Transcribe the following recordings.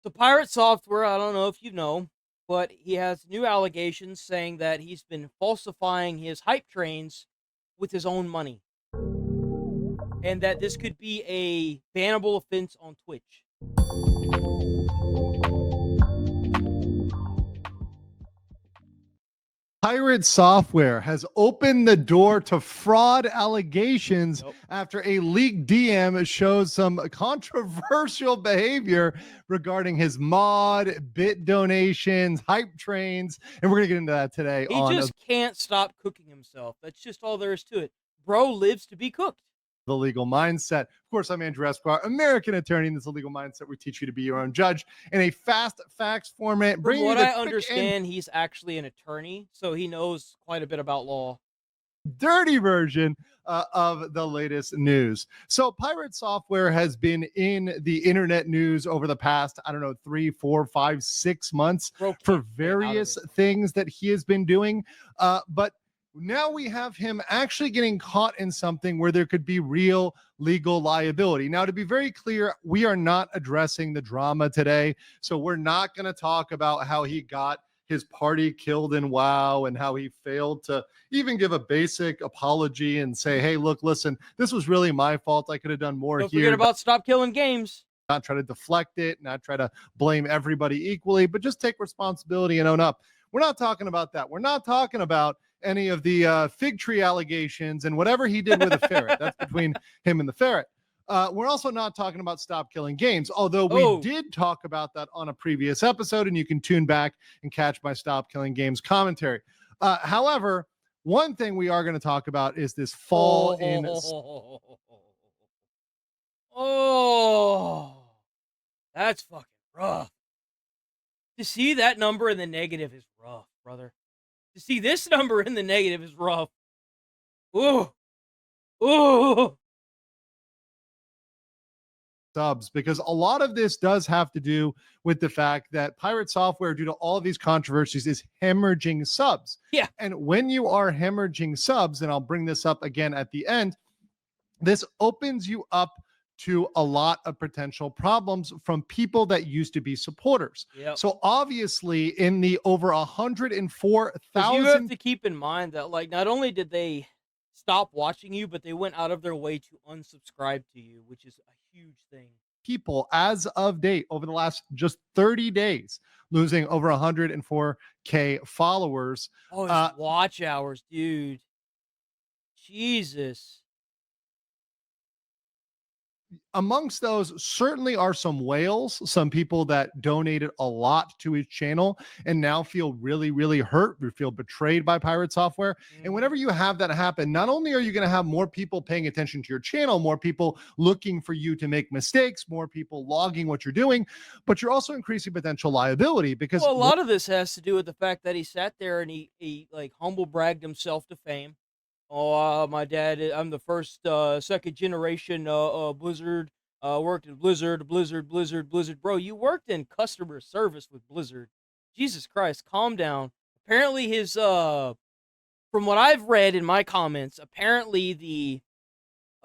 So Pirate Software, I don't know if you know, but he has new allegations saying that he's been falsifying his hype trains with his own money, and that this could be a bannable offense on Twitch. Pirate Software has opened the door to fraud allegations Yep. after a leaked DM shows some controversial behavior regarding his mod, bit donations, hype trains, and we're going to get into that today He on just can't stop cooking himself. That's just all there is to it. Bro lives to be cooked. The Legal Mindset. Of course, I'm Andrew Esquire, American attorney in this Legal Mindset. We teach you to be your own judge in a fast facts format. From Bringing you what the I quick and understand, he's actually an attorney, so he knows quite a bit about law. dirty version of the latest news. So, Pirate Software has been in the internet news over the past, I don't know, 3, 4, 5, 6 months Bro for can't stay out of various it. things that he has been doing. But now we have him actually getting caught in something where there could be real legal liability. Now, to be very clear, we are not addressing the drama today. So, we're not going to talk about how he got his party killed in WoW and how he failed to even give a basic apology and say, hey, look, listen, this was really my fault. I could have done more Don't here. forget about Stop Killing Games. Not try to deflect it, not try to blame everybody equally, but just take responsibility and own up. We're not talking about that. We're not talking about any of the fig tree allegations and whatever he did with the ferret. That's between him and the ferret. We're also not talking about Stop Killing Games, although we did talk about that on a previous episode, and you can tune back and catch my Stop Killing Games commentary. However, one thing we are going to talk about is this fall in. Oh, that's fucking rough. To see that number in the negative is rough, brother. To see this number in the negative is rough. Ooh. Ooh. Subs, because a lot of this does have to do with the fact that Pirate Software, due to all of these controversies, is hemorrhaging subs. Yeah. And when you are hemorrhaging subs, and I'll bring this up again at the end, this opens you up to a lot of potential problems from people that used to be supporters. Yep. So obviously, in the over 104,000, you have to keep in mind that, like, not only did they stop watching you, but they went out of their way to unsubscribe to you, which is a huge thing. People as of date over the last just 30 days losing over 104K followers. Oh, watch hours, dude. Jesus. Amongst those certainly are some whales, some people that donated a lot to his channel and now feel really, really hurt. We feel betrayed by Pirate Software. And whenever you have that happen, not only are you going to have more people paying attention to your channel, more people looking for you to make mistakes, more people logging what you're doing, but you're also increasing potential liability because a lot of this has to do with the fact that he sat there and he like humble bragged himself to fame. Oh, my dad, I'm the first, second generation, Blizzard, worked in Blizzard. Bro, you worked in customer service with Blizzard. Jesus Christ, calm down. Apparently his, from what I've read in my comments, apparently the,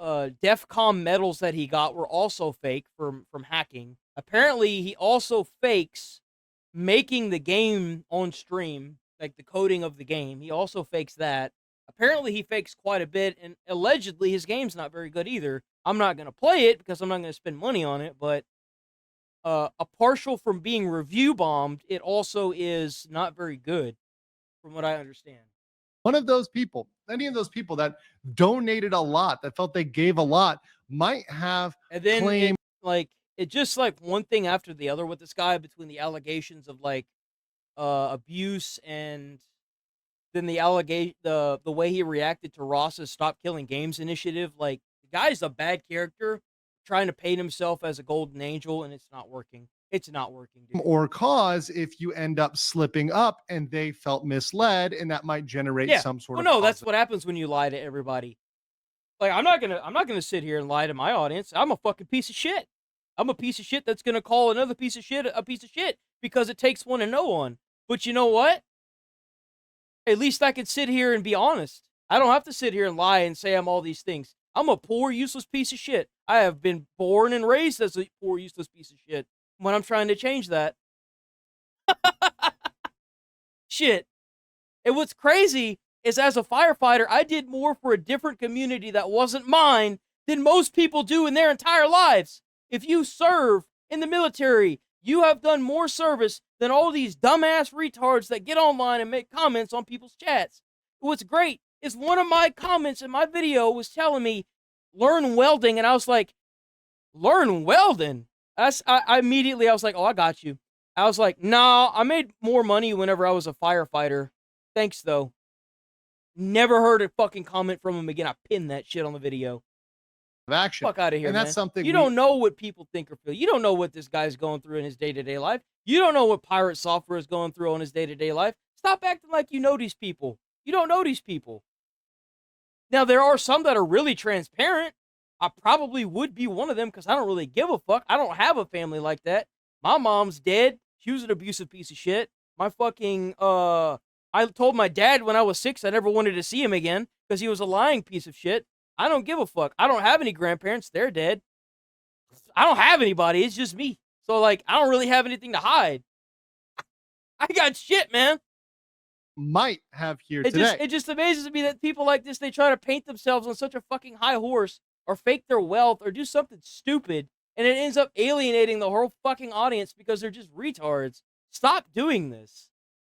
DEFCON medals that he got were also fake from hacking. Apparently he also fakes making the game on stream, like the coding of the game. He also fakes that. Apparently, he fakes quite a bit, and allegedly, his game's not very good either. I'm not going to play it because I'm not going to spend money on it, but a partial from being review bombed, it also is not very good, from what I understand. One of those people, any of those people that donated a lot, that felt they gave a lot, might have And then, claimed it just like one thing after the other with this guy between the allegations of like abuse and then the way he reacted to Ross's Stop Killing Games initiative. Like, the guy's a bad character trying to paint himself as a golden angel, and it's not working. It's not working, dude. or cause if you end up slipping up and they felt misled, and that might generate some sort of no, that's positive. what happens when you lie to everybody. Like, I'm not gonna sit here and lie to my audience. I'm a fucking piece of shit. I'm a piece of shit that's gonna call another piece of shit a piece of shit because it takes one to know one. But you know what? At least I can sit here and be honest. I don't have to sit here and lie and say I'm all these things. I'm a poor, useless piece of shit. I have been born and raised as a poor, useless piece of shit. when I'm trying to change that. Shit. And what's crazy is as a firefighter, I did more for a different community that wasn't mine than most people do in their entire lives. If you serve in the military, you have done more service than all these dumbass retards that get online and make comments on people's chats. What's great is one of my comments in my video was telling me, learn welding. And I was like, learn welding? I immediately, I was like, oh, I got you. I was like, nah, I made more money whenever I was a firefighter. Thanks, though. Never heard a fucking comment from him again. I pinned that shit on the video. Of action. Fuck out of here, And that's man. something You don't know what people think or feel. You don't know what this guy's going through in his day-to-day life. You don't know what Pirate Software is going through on his day-to-day life. Stop acting like you know these people. You don't know these people. Now, there are some that are really transparent. I probably would be one of them because I don't really give a fuck. I don't have a family like that. My mom's dead. She was an abusive piece of shit. My fucking, I told my dad when I was 6 I never wanted to see him again because he was a lying piece of shit. I don't give a fuck. I don't have any grandparents. They're dead. I don't have anybody. It's just me. So, like, I don't really have anything to hide. I got shit, man. might have here today. It just amazes me that people like this, they try to paint themselves on such a fucking high horse or fake their wealth or do something stupid, and it ends up alienating the whole fucking audience because they're just retards. Stop doing this.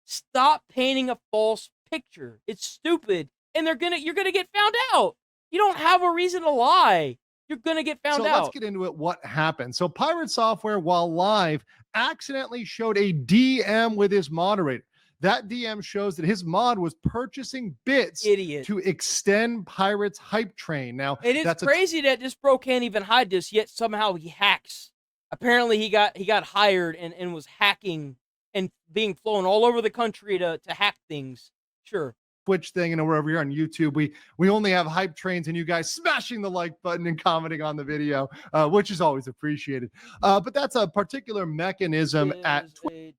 Stop painting a false picture. It's stupid, and you're gonna get found out. You don't have a reason to lie. You're gonna get found out. So let's get into it. What happened? So Pirate Software, while live, accidentally showed a DM with his moderator. That DM shows that his mod was purchasing bits Idiot. to extend Pirate's hype train. Now, It is crazy that this bro can't even hide this, yet somehow he hacks. Apparently he got hired and was hacking and being flown all over the country to hack things. Sure. Twitch thing, and wherever you're on YouTube, we only have hype trains and you guys smashing the like button and commenting on the video, which is always appreciated. But that's a particular mechanism at Twitch.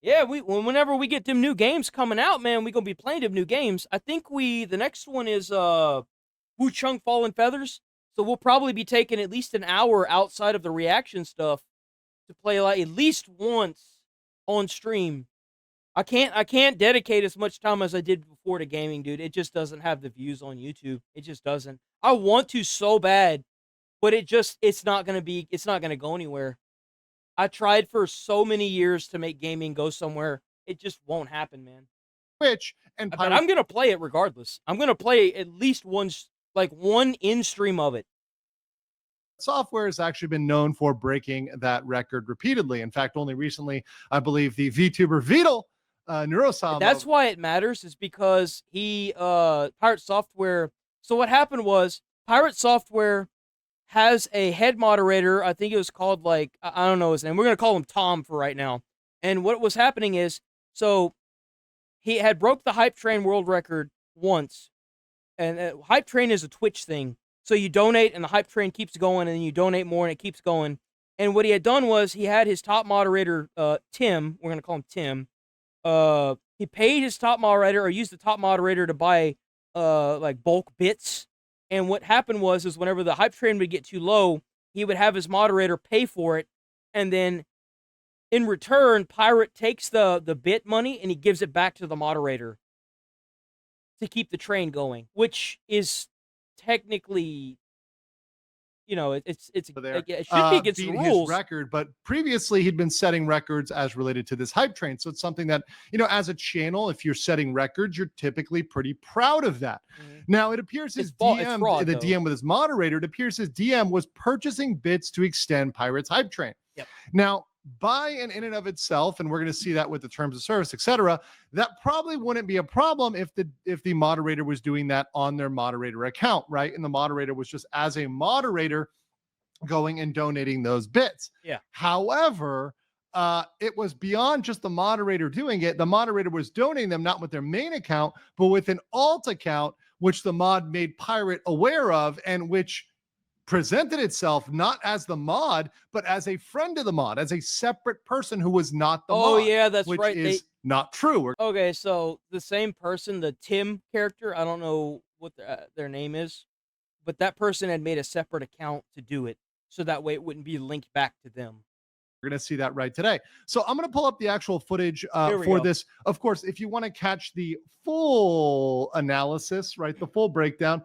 Yeah, whenever we get them new games coming out, man, we gonna be playing them new games. I think the next one is Wu Chung Fallen Feathers. So we'll probably be taking at least an hour outside of the reaction stuff to play like at least once on stream. I can't dedicate as much time as I did before to gaming, dude. It just doesn't have the views on YouTube. It just doesn't. I want to so bad, but it's not gonna go anywhere. I tried for so many years to make gaming go somewhere. It just won't happen, man. Twitch and But I'm gonna play it regardless. I'm gonna play at least one in stream of it. Software has actually been known for breaking that record repeatedly. In fact, only recently, I believe the VTuber Vidal Neurosama. That's why it matters, is because he Pirate Software. So what happened was Pirate Software has a head moderator. I think it was called, like, I don't know his name. We're gonna call him Tom for right now. And what was happening is, so he had broke the Hype Train world record once, and Hype Train is a Twitch thing. So you donate, and the Hype Train keeps going, and then you donate more, and it keeps going. And what he had done was he had his top moderator, Tim. We're gonna call him Tim. He paid his top moderator, or used the top moderator to buy like bulk bits. And what happened is whenever the hype train would get too low, he would have his moderator pay for it, and then in return, Pirate takes the bit money and he gives it back to the moderator to keep the train going, which is technically, you know, it should be against the rules. His record, but previously he'd been setting records as related to this hype train. So it's something that, you know, as a channel, if you're setting records, you're typically pretty proud of that. Mm-hmm. Now it appears his DM with his moderator, it appears his DM was purchasing bits to extend Pirate's hype train. Yep. Now, by and in and of itself, and we're going to see that with the terms of service, etc., that probably wouldn't be a problem if the moderator was doing that on their moderator account, right? And the moderator was just, as a moderator, going and donating those bits. Yeah. However, it was beyond just the moderator doing it. The moderator was donating them not with their main account, but with an alt account, which the mod made Pirate aware of, and which presented itself not as the mod, but as a friend of the mod, as a separate person who was not the mod. Oh, yeah, that's which right. Is not true. Okay, so the same person, the Tim character, I don't know what their name is, but that person had made a separate account to do it. so that way it wouldn't be linked back to them. We're going to see that right today. So I'm going to pull up the actual footage Here we for go. this. Of course, if you want to catch the full analysis, right, the full breakdown,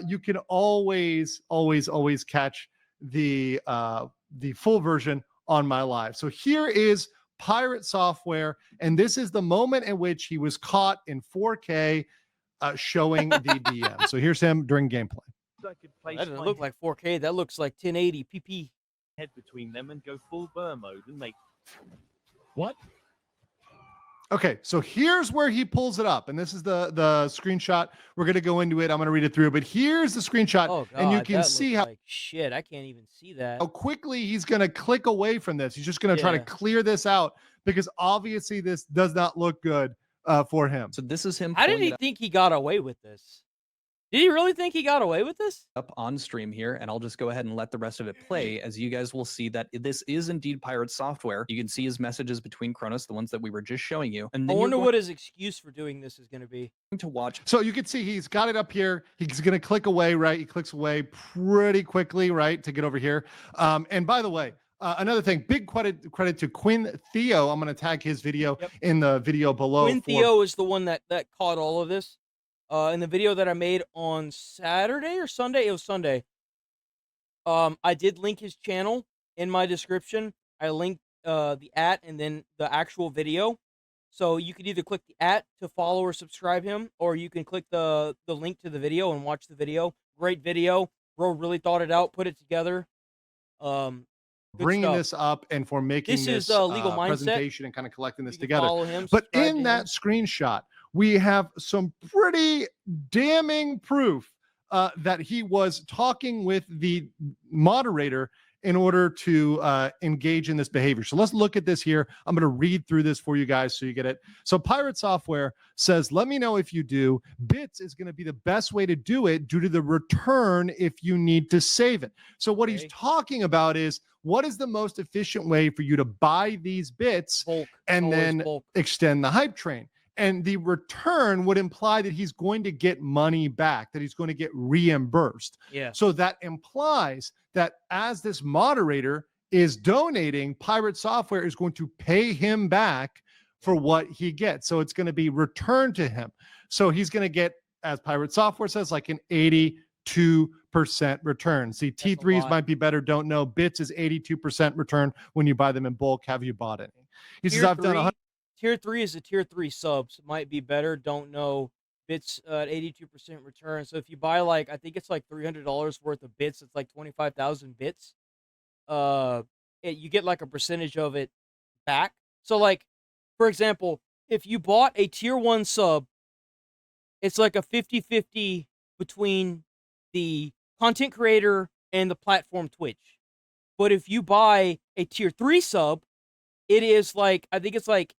you can always catch the full version on my live. So here is Pirate Software, and this is the moment in which he was caught in 4K showing the DM. So here's him during gameplay. That doesn't look like 4K. That looks like 1080 PP. Head between them and go full burr mode and make What? Okay, so here's where he pulls it up, and this is the screenshot. We're gonna go into it. I'm gonna read it through, but here's the screenshot, Oh god, and you can that see looks how like shit. I can't even see that. quickly he's gonna click away from this. He's just gonna try to Yeah. clear this out because obviously this does not look good for him. So this is him How did pulling he it think he got away with this? Did he really think he got away with this? up on stream here, and I'll just go ahead and let the rest of it play, as you guys will see that this is indeed Pirate Software. You can see his messages between Kronos, the ones that we were just showing you. And I then you're wonder going what his excuse for doing this is going to be. to watch So you can see he's got it up here. He's gonna click away, right? He clicks away pretty quickly, right, to get over here. And by the way, another thing, big credit to Quinn Theo. I'm going to tag his video Yep. in the video below. Quinn Theo is the one that caught all of this. In the video that I made on Saturday or Sunday, it was Sunday. I did link his channel in my description. I linked the @ and then the actual video. So you could either click the @ to follow or subscribe him, or you can click the link to the video and watch the video. Great video. Bro really thought it out, put it together. Good bringing stuff. this up and for making This this is, Legal Mindset. presentation and kind of collecting this You can together. follow him, But subscribe in to that him. screenshot, we have some pretty damning proof that he was talking with the moderator in order to engage in this behavior. So let's look at this here. I'm going to read through this for you guys so you get it. So Pirate Software says, let me know if you do. Bits is going to be the best way to do it due to the return if you need to save it. So what he's Okay. talking about is, what is the most efficient way for you to buy these bits Bulk. and Always then bulk. extend the hype train? And the return would imply that he's going to get money back, that he's going to get reimbursed. Yeah. So that implies that as this moderator is donating, Pirate Software is going to pay him back for what he gets. So it's going to be returned to him. So he's going to get, as Pirate Software says, like an 82% return. See, That's a T3s lot. might be better, don't know. Bits is 82% return when you buy them in bulk. Have you bought any? He says, I've done 100. Tier 3 is a tier 3 subs. Might be better. Don't know. Bits at 82% return. So if you buy like, I think it's like $300 worth of bits, it's like 25,000 bits. You get like a percentage of it back. So like, for example, if you bought a tier 1 sub, it's like a 50-50 between the content creator and the platform Twitch. But if you buy a tier 3 sub, it is like, I think it's like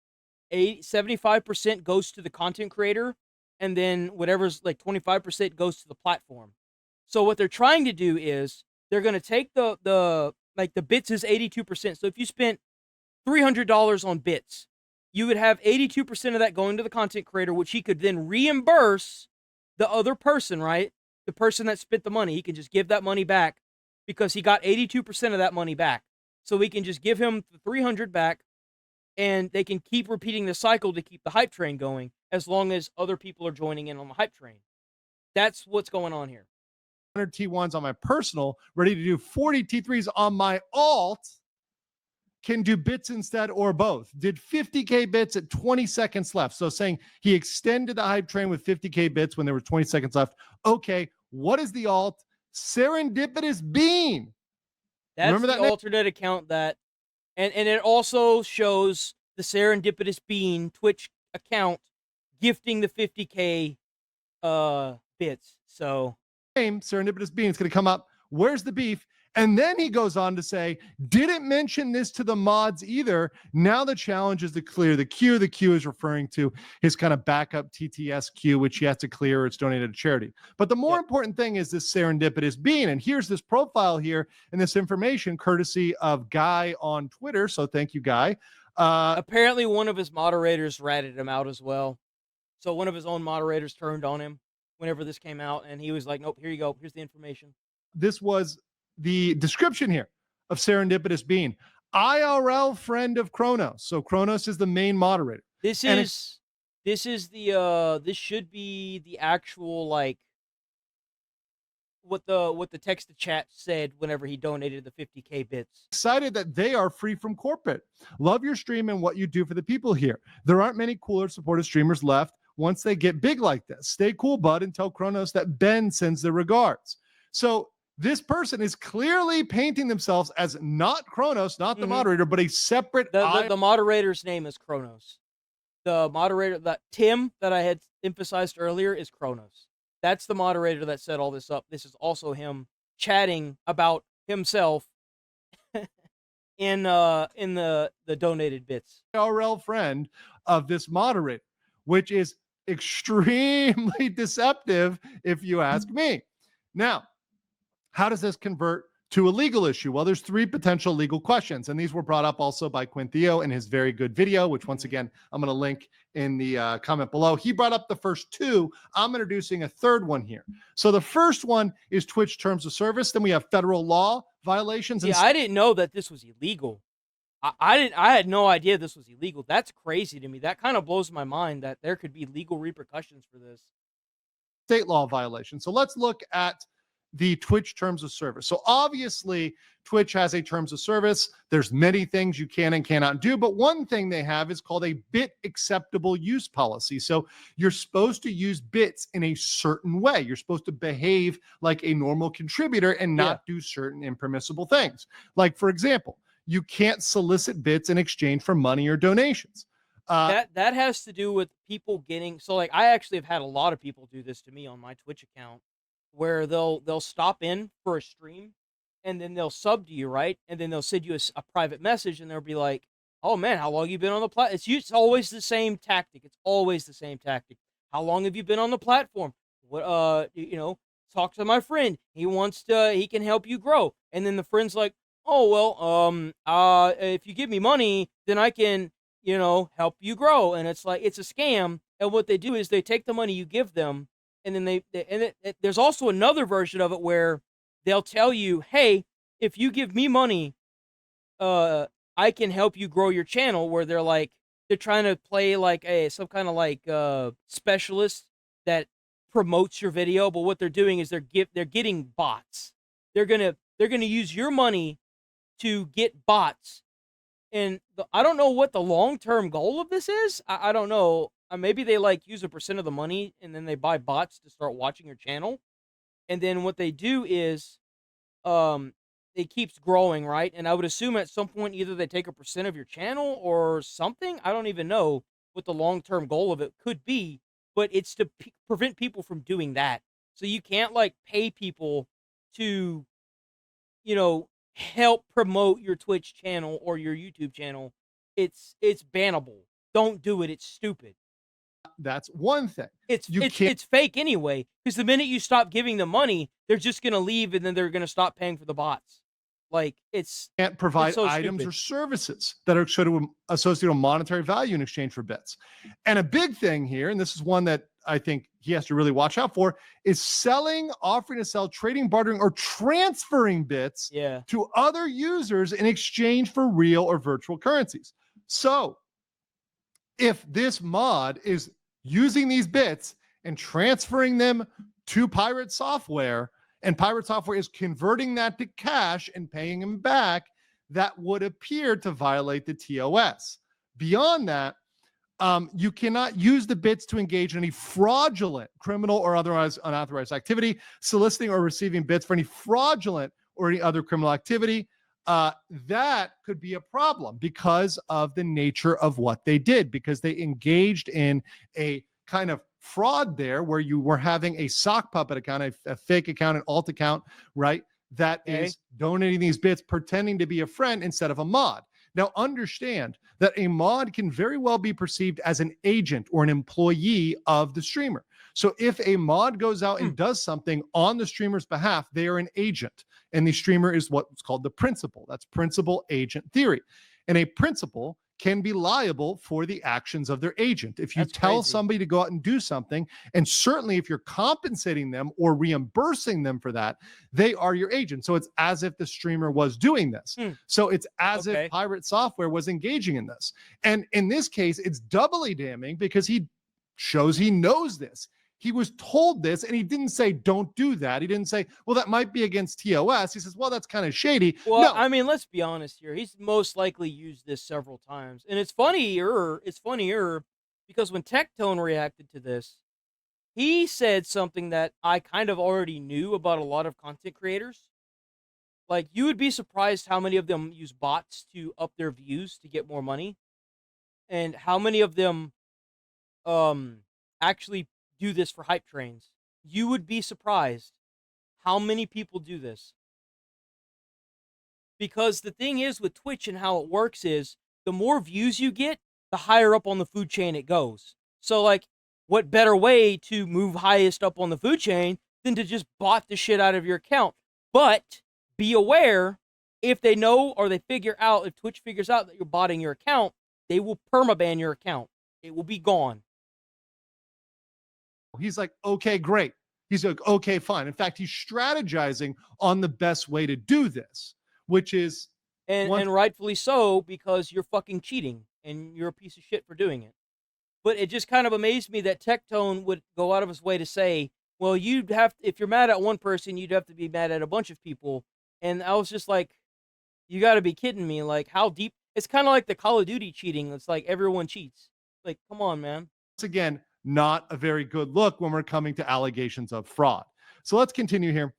75% goes to the content creator, and then whatever's like 25% goes to the platform. So what they're trying to do is they're going to take the bits is 82%. So if you spent $300 on bits, you would have 82% of that going to the content creator, which he could then reimburse the other person, right? The person that spent the money. He can just give that money back because he got 82% of that money back. So we can just give him the 300 back, and they can keep repeating the cycle to keep the hype train going as long as other people are joining in on the hype train. That's what's going on here. T1s on my personal, ready to do 40 T3s on my alt, can do bits instead or both. Did 50K bits at 20 seconds left. So saying he extended the hype train with 50K bits when there were 20 seconds left. Okay, what is the alt? Serendipitous Bean. That's Remember that the name? alternate account that, and it also shows the Serendipitous Bean Twitch account gifting the 50K bits. So Serendipitous Bean, it's going to come up. Where's the beef? And then he goes on to say, didn't mention this to the mods either. Now the challenge is to clear the queue. The queue is referring to his kind of backup TTS queue, which he has to clear or it's donated to charity. But the more important thing is this Serendipitous Bean. And here's this profile here and this information courtesy of Guy on Twitter. So thank you, Guy. apparently one of his moderators ratted him out as well. So one of his own moderators turned on him whenever this came out, and he was like, nope, here you go. Here's the information. This was the description here of Serendipitous Bean, IRL friend of Kronos. So Kronos is the main moderator. This should be the actual, like, what the text to chat said whenever he donated the 50K bits. Excited that they are free from corporate. Love your stream and what you do for the people here. There aren't many cooler supportive streamers left once they get big like this. Stay cool, bud, and tell Kronos that Ben sends their regards. So this person is clearly painting themselves as not Kronos, not the moderator, but a separate. The moderator's name is Kronos. The moderator, that Tim that I had emphasized earlier, is Kronos. That's the moderator that set all this up. This is also him chatting about himself in the donated bits. IRL friend of this moderator, which is extremely deceptive, if you ask me. Now, how does this convert to a legal issue? Well, there's 3 potential legal questions, and these were brought up also by Quintheo in his very good video, which once again, I'm going to link in the comment below. He brought up the first 2. I'm introducing a third one here. So the first one is Twitch terms of service. Then we have federal law violations. Yeah, I didn't know that this was illegal. I had no idea this was illegal. That's crazy to me. That kind of blows my mind that there could be legal repercussions for this. State law violations. So let's look at the Twitch terms of service. So obviously Twitch has a terms of service. There's many things you can and cannot do, but one thing they have is called a bit acceptable use policy. So you're supposed to use bits in a certain way. You're supposed to behave like a normal contributor and not do certain impermissible things. Like, for example, you can't solicit bits in exchange for money or donations. That has to do with people getting, so like I actually have had a lot of people do this to me on my Twitch account, where they'll stop in for a stream and then they'll sub to you, right? And then they'll send you a private message and they'll be like, "Oh man, how long have you been on the platform?" It's always the same tactic. It's always the same tactic. "How long have you been on the platform? What talk to my friend. He can help you grow." And then the friend's like, "Oh well, if you give me money, then I can, help you grow." And it's like, it's a scam. And what they do is they take the money you give them, and then there's also another version of it where they'll tell you, "Hey, if you give me money, I can help you grow your channel," where they're trying to play like some kind of like specialist that promotes your video, but what they're doing is they're getting bots. They're gonna use your money to get bots, and I don't know what the long-term goal of this is. I don't know. Maybe they use a percent of the money and then they buy bots to start watching your channel. And then what they do is it keeps growing, right? And I would assume at some point either they take a percent of your channel or something. I don't even know what the long-term goal of it could be, but it's to prevent people from doing that. So you can't pay people to, help promote your Twitch channel or your YouTube channel. It's bannable. Don't do it. It's stupid. That's one thing. It's fake anyway, because the minute you stop giving them money, they're just going to leave and then they're going to stop paying for the bots. Can't provide so items stupid. or services that are sort of associated with monetary value in exchange for bits. And a big thing here, and this is one that I think he has to really watch out for, is selling, offering to sell, trading, bartering, or transferring bits to other users in exchange for real or virtual currencies. So if this mod is using these bits and transferring them to PirateSoftware, and PirateSoftware is converting that to cash and paying him back, that would appear to violate the TOS. Beyond that, you cannot use the bits to engage in any fraudulent, criminal, or otherwise unauthorized activity, soliciting or receiving bits for any fraudulent or any other criminal activity. That could be a problem because of the nature of what they did, because they engaged in a kind of fraud there where you were having a sock puppet account, a fake account, an alt account, right? That is donating these bits, pretending to be a friend instead of a mod. Now, understand that a mod can very well be perceived as an agent or an employee of the streamer. So if a mod goes out and does something on the streamer's behalf, they are an agent. And the streamer is what's called the principal. That's principal agent theory. And a principal can be liable for the actions of their agent. If you That's tell crazy. somebody to go out and do something, and certainly if you're compensating them or reimbursing them for that, they are your agent. So it's as if the streamer was doing this. Hmm. So it's as if Okay. Pirate Software was engaging in this. And in this case, it's doubly damning because he shows he knows this. He was told this and he didn't say, don't do that. He didn't say, well, that might be against TOS. He says, well, that's kind of shady. Well, No, I mean, let's be honest here. He's most likely used this several times. And it's funnier because when Tectone reacted to this, he said something that I kind of already knew about a lot of content creators. Like, you would be surprised how many of them use bots to up their views to get more money, and how many of them actually do this for hype trains. You would be surprised how many people do this. Because the thing is with Twitch and how it works is the more views you get, the higher up on the food chain it goes. So, like, what better way to move highest up on the food chain than to just bot the shit out of your account? But be aware, if they know or they figure out, if Twitch figures out that you're botting your account, they will permaban your account. It will be gone. he's like, okay, great. He's like, okay, fine. In fact, he's strategizing on the best way to do this, which is And rightfully so, because you're fucking cheating and you're a piece of shit for doing it. But it just kind of amazed me that Tectone would go out of his way to say, well, you'd have, if you're mad at one person, you'd have to be mad at a bunch of people. And I was just like, you got to be kidding me. Like, how deep? It's kind of like the Call of Duty cheating. It's like everyone cheats. Like, come on, man. once again, not a very good look when we're coming to allegations of fraud. So let's continue here.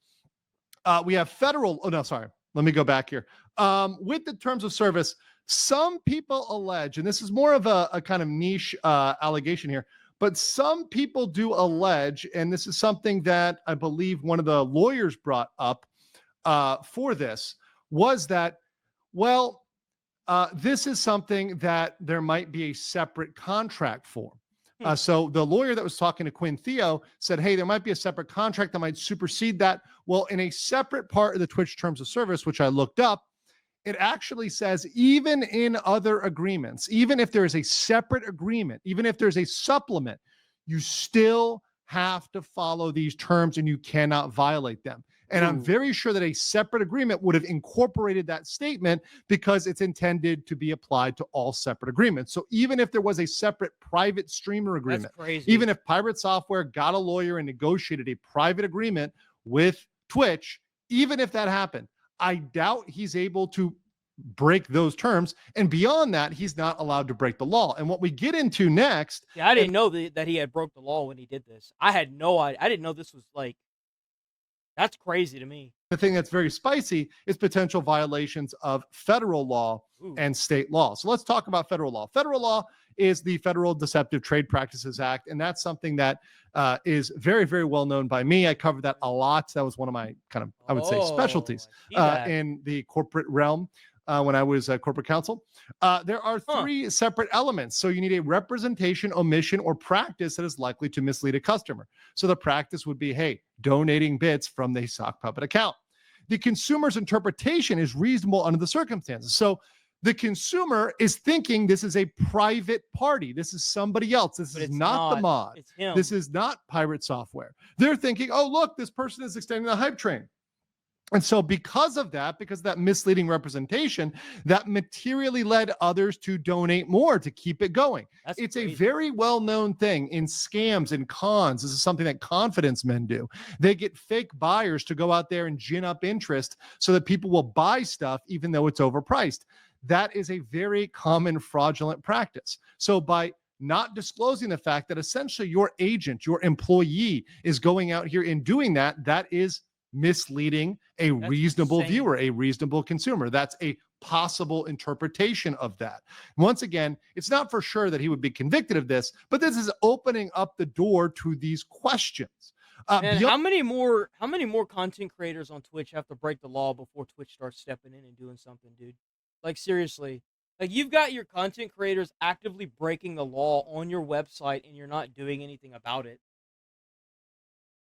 We have federal. Oh, no, sorry. Let me go back here. With the terms of service, some people allege, and this is more of a kind of niche allegation here, but some people do allege, and this is something that I believe one of the lawyers brought up for this, was that, well, this is something that there might be a separate contract for. So the lawyer that was talking to Quinn Theo said, hey, there might be a separate contract that might supersede that. Well, in a separate part of the Twitch terms of service, which I looked up, it actually says even in other agreements, even if there is a separate agreement, even if there's a supplement, you still have to follow these terms and you cannot violate them. And I'm very sure that a separate agreement would have incorporated that statement because it's intended to be applied to all separate agreements. So even if there was a separate private streamer agreement, That's crazy. even if Pirate Software got a lawyer and negotiated a private agreement with Twitch, even if that happened, I doubt he's able to break those terms. And beyond that, he's not allowed to break the law. And what we get into next. Yeah, I didn't know that he had broke the law when he did this. I had no idea. I didn't know this was like, that's crazy to me. The thing that's very spicy is potential violations of federal law and state law. So let's talk about federal law. Federal law is the Federal Deceptive Trade Practices Act, and that's something that is very, very well known by me. I covered that a lot. That was one of my kind of, I would say, specialties in the corporate realm. When I was corporate counsel. There are three separate elements. So you need a representation, omission, or practice that is likely to mislead a customer. So the practice would be, hey, donating bits from the sock puppet account. The consumer's interpretation is reasonable under the circumstances. So the consumer is thinking this is a private party. This is somebody else. This is not the mod. It's him. This is not Pirate Software. They're thinking, oh, look, this person is extending the hype train. And so because of that misleading representation, that materially led others to donate more to keep it going. It's crazy. A very well-known thing in scams and cons. This is something that confidence men do. They get fake buyers to go out there and gin up interest so that people will buy stuff even though it's overpriced. That is a very common fraudulent practice. So by not disclosing the fact that essentially your agent, your employee is going out here and doing that, that is misleading a reasonable viewer, a reasonable consumer. That's a possible interpretation of that. Once again, it's not for sure that he would be convicted of this, but this is opening up the door to these questions. And how many more content creators on Twitch have to break the law before Twitch starts stepping in and doing something, dude? Like, seriously. Like, you've got your content creators actively breaking the law on your website and you're not doing anything about it.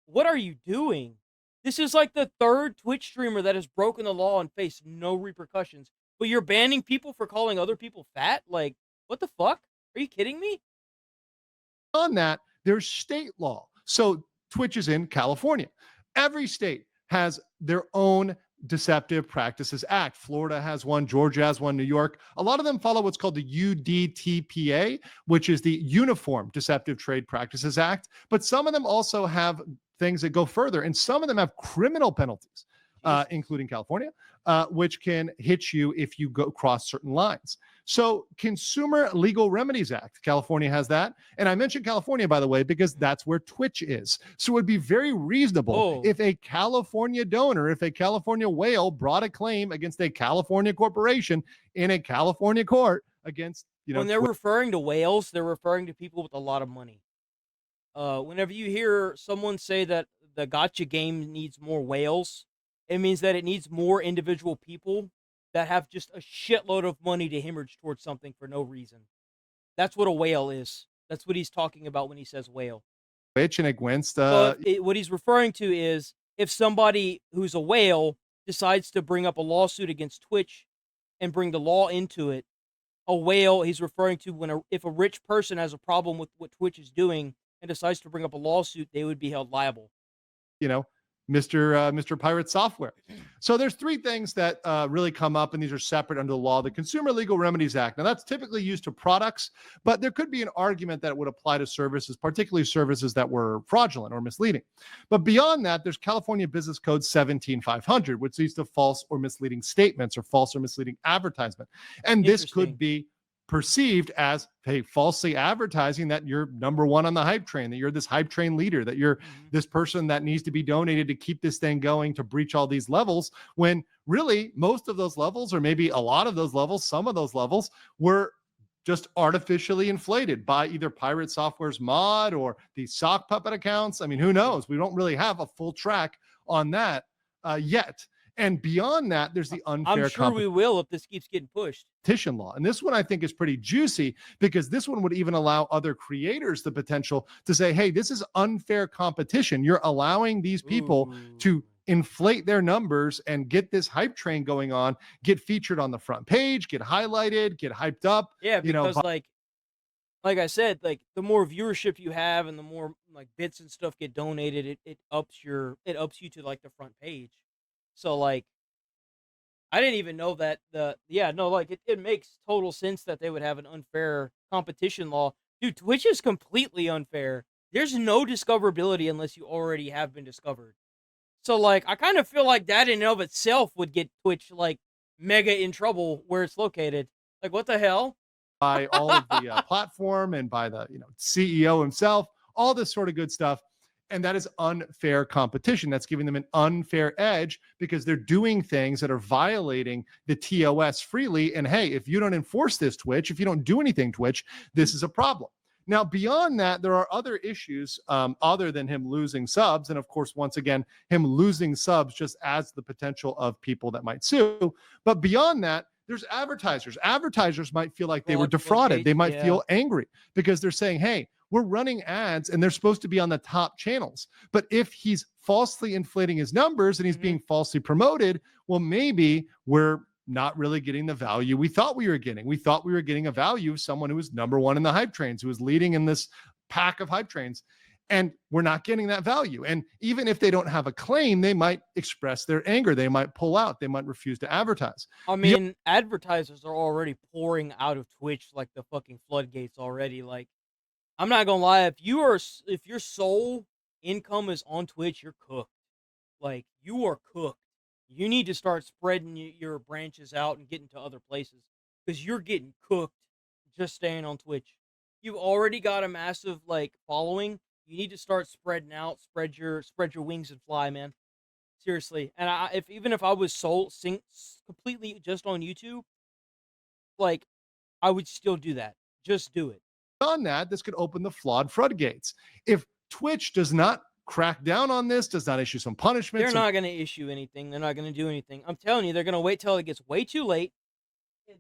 What are you doing? This is like the third Twitch streamer that has broken the law and faced no repercussions. But you're banning people for calling other people fat? Like, what the fuck? Are you kidding me? On that, there's state law. So Twitch is in California. Every state has their own Deceptive Practices Act. Florida has one, Georgia has one, New York. A lot of them follow what's called the UDTPA, which is the Uniform Deceptive Trade Practices Act. But some of them also have things that go further, and some of them have criminal penalties, including California, which can hit you if you go cross certain lines. So, Consumer Legal Remedies Act, California has that. And I mentioned California, by the way, because that's where Twitch is. So, it would be very reasonable if a California donor, if a California whale brought a claim against a California corporation in a California court against, when they're referring to whales, they're referring to people with a lot of money. Whenever you hear someone say that the gotcha game needs more whales, it means that it needs more individual people that have just a shitload of money to hemorrhage towards something for no reason. That's what a whale is. That's what he's talking about when he says whale. Twitch and against. What he's referring to is if somebody who's a whale decides to bring up a lawsuit against Twitch and bring the law into it, a whale he's referring to if a rich person has a problem with what Twitch is doing and decides to bring up a lawsuit, they would be held liable. Mr. Pirate Software. So there's three things that really come up, and these are separate under the law. The Consumer Legal Remedies Act. Now, that's typically used to products, but there could be an argument that it would apply to services, particularly services that were fraudulent or misleading. But beyond that, there's California Business Code 17500, which leads to false or misleading statements or false or misleading advertisement. And this could be perceived as, hey, falsely advertising that you're number one on the hype train, that you're this hype train leader, that you're this person that needs to be donated to keep this thing going to breach all these levels, when really most of those levels, or maybe a lot of those levels, some of those levels were just artificially inflated by either Pirate Software's mod or the sock puppet accounts. I mean, who knows? We don't really have a full track on that yet. And beyond that, there's the unfair I'm sure we will if this keeps getting pushed. Competition law. And this one I think is pretty juicy, because this one would even allow other creators the potential to say, hey, this is unfair competition. You're allowing these people to inflate their numbers and get this hype train going on, get featured on the front page, get highlighted, get hyped up. Yeah, because like I said, like the more viewership you have and the more like bits and stuff get donated, it ups you to like the front page. So like, I didn't even know that it makes total sense that they would have an unfair competition law. Dude, Twitch is completely unfair. There's no discoverability unless you already have been discovered. So like, I kind of feel like that in and of itself would get Twitch like mega in trouble where it's located. Like, what the hell? By all of the platform and by the CEO himself, all this sort of good stuff. And that is unfair competition. That's giving them an unfair edge because they're doing things that are violating the TOS freely. And hey, if you don't enforce this, Twitch, if you don't do anything, Twitch, this is a problem. Now, beyond that, there are other issues other than him losing subs. And of course, once again, him losing subs just adds the potential of people that might sue. But beyond that, there's advertisers. Advertisers might feel like they were defrauded. They might feel angry because they're saying, hey, we're running ads and they're supposed to be on the top channels. But if he's falsely inflating his numbers and he's being falsely promoted, well, maybe we're not really getting the value we thought we were getting. We thought we were getting a value of someone who was number one in the hype trains, who was leading in this pack of hype trains. And we're not getting that value. And even if they don't have a claim, they might express their anger. They might pull out. They might refuse to advertise. I mean, advertisers are already pouring out of Twitch like the fucking floodgates already. Like, I'm not gonna lie, if your sole income is on Twitch, you're cooked. Like, you are cooked. You need to start spreading your branches out and getting to other places because you're getting cooked just staying on Twitch. You've already got a massive like following. You need to start spreading out, spread your wings and fly, man. Seriously. And even if I was completely just on YouTube, like, I would still do that. Just do it. On that, this could open the flawed floodgates. If Twitch does not crack down on this, does not issue some punishment, they're not going to issue anything. They're not going to do anything. I'm telling you, they're going to wait till it gets way too late,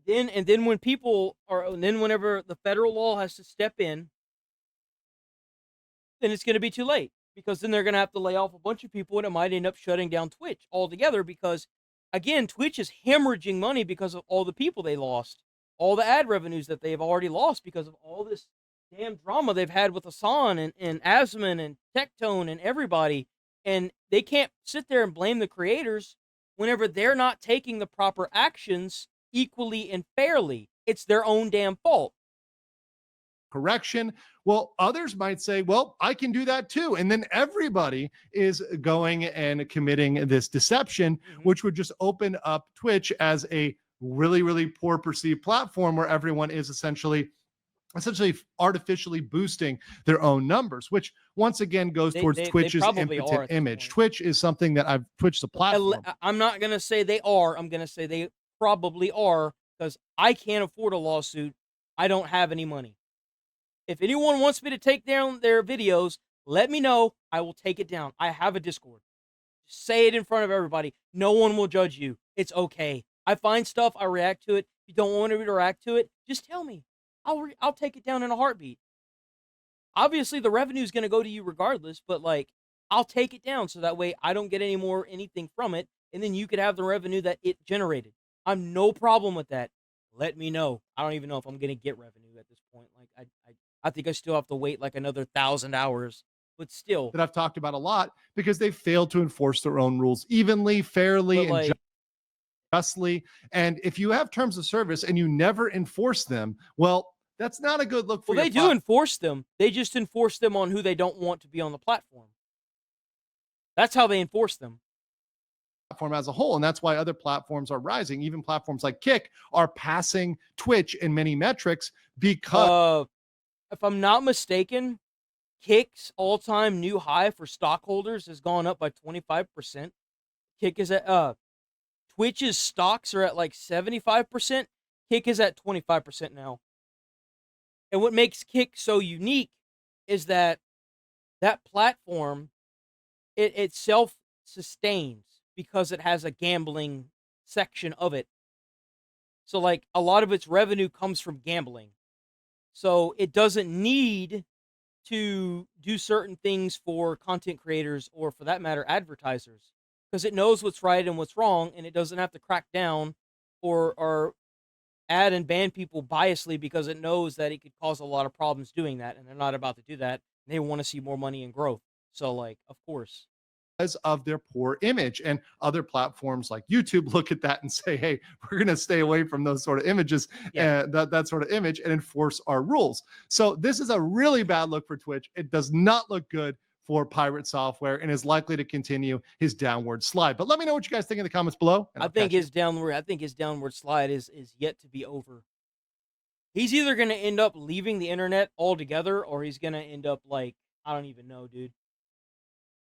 and then whenever the federal law has to step in, then it's going to be too late because then they're going to have to lay off a bunch of people, and it might end up shutting down Twitch altogether. Because again, Twitch is hemorrhaging money because of all the people they lost, all the ad revenues that they've already lost because of all this damn drama they've had with Hassan and Asman and Tectone and everybody. And they can't sit there and blame the creators whenever they're not taking the proper actions equally and fairly. It's their own damn fault. Correction. Well, others might say, well, I can do that too. And then everybody is going and committing this deception, which would just open up Twitch as a really, really poor perceived platform where everyone is essentially artificially boosting their own numbers, which once again goes towards Twitch's impotent image. Twitch is something that Twitch the platform. I'm not going to say they are. I'm going to say they probably are, because I can't afford a lawsuit. I don't have any money. If anyone wants me to take down their videos, let me know. I will take it down. I have a Discord. Say it in front of everybody. No one will judge you. It's okay. I find stuff, I react to it. If you don't want me to react to it, just tell me. I'll take it down in a heartbeat. Obviously, the revenue is going to go to you regardless, but like, I'll take it down so that way I don't get anything from it, and then you could have the revenue that it generated. I'm no problem with that. Let me know. I don't even know if I'm going to get revenue at this point. Like, I think I still have to wait like another 1,000 hours, but still. That I've talked about a lot because they failed to enforce their own rules evenly, fairly, and justly. And if you have terms of service and you never enforce them, well, that's not a good look for Well, they do enforce them. They just enforce them on who they don't want to be on the platform. That's how they enforce them. Platform as a whole, and that's why other platforms are rising. Even platforms like Kick are passing Twitch in many metrics because if I'm not mistaken, Kick's all-time new high for stockholders has gone up by 25%. Kick is at Twitch's stocks are at like 75%. Kick is at 25% now. And what makes Kick so unique is that platform, it self-sustains because it has a gambling section of it. So like a lot of its revenue comes from gambling. So it doesn't need to do certain things for content creators or, for that matter, advertisers, because it knows what's right and what's wrong, and it doesn't have to crack down or add and ban people biasly because it knows that it could cause a lot of problems doing that, and they're not about to do that. They want to see more money and growth. So, like, of course. Of their poor image, and other platforms like YouTube look at that and say, hey, we're going to stay away from those sort of images, that sort of image, and enforce our rules. So this is a really bad look for Twitch. It does not look good for Pirate Software and is likely to continue his downward slide. But let me know what you guys think in the comments below. I think his downward slide is yet to be over. He's either going to end up leaving the internet altogether, or he's going to end up like, I don't even know, dude.